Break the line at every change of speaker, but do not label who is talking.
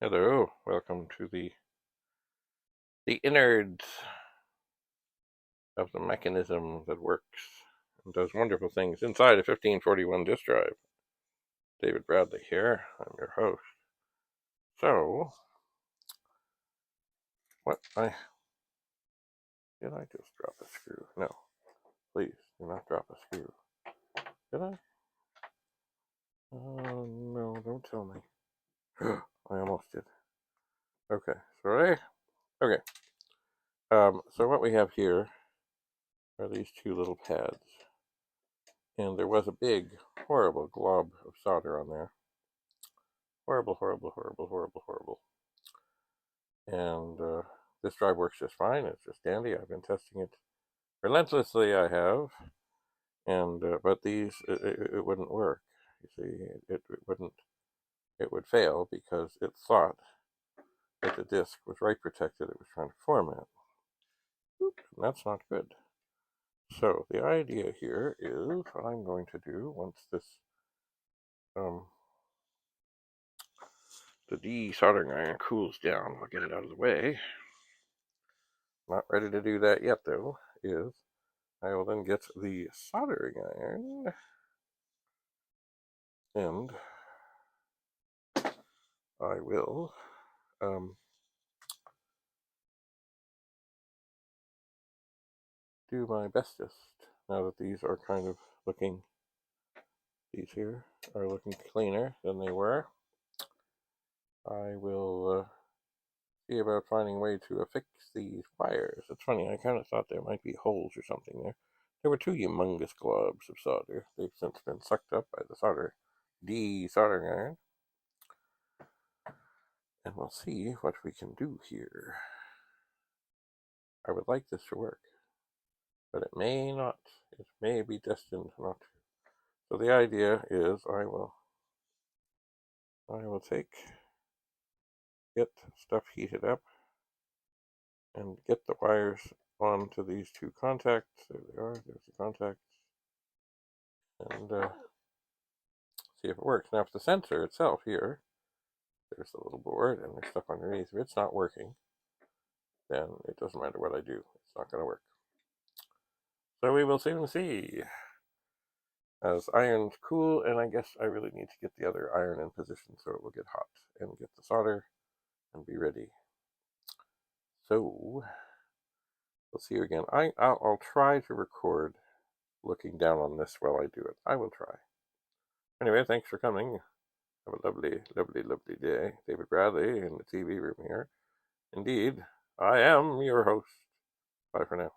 Hello, welcome to the innards of the mechanism that works and does wonderful things inside a 1541 disk drive. David Bradley here. I'm your host. So, what I did I just drop a screw? No, please do not drop a screw. Did I? Oh no! Don't tell me. I almost did. Okay, sorry. Okay. So what we have here are these two little pads, and there was a big, horrible glob of solder on there. Horrible, horrible, horrible, horrible, horrible. And this drive works just fine. It's just dandy. I've been testing it relentlessly. I have, and but these it wouldn't work. You see, it wouldn't. It would fail because it thought that the disk was write protected. It was trying to format. And that's not good. So the idea here is what I'm going to do once this the de-soldering iron cools down. I'll get it out of the way. Not ready to do that yet, though. Is I will then get the soldering iron and I will do my bestest. Now that these are kind of looking, these here are looking cleaner than they were, I will see about finding a way to affix these wires. It's funny, I kind of thought there might be holes or something there. There were two humongous globs of solder. They've since been sucked up by the de-soldering iron. And we'll see what we can do here. I would like this to work, but it may not. It may be destined not to. So the idea is I will get stuff heated up and get the wires onto these two contacts. There they are. There's the contacts. And see if it works. Now, if the sensor itself here, there's the little board and there's stuff underneath. If it's not working, then it doesn't matter what I do. It's not going to work. So we will soon see. As iron's cool, and I guess I really need to get the other iron in position so it will get hot and get the solder and be ready. So we'll see you again. I'll try to record looking down on this while I do it. I will try. Anyway, thanks for coming. Have a lovely, lovely, lovely day. David Bradley in the TV room here. Indeed, I am your host. Bye for now.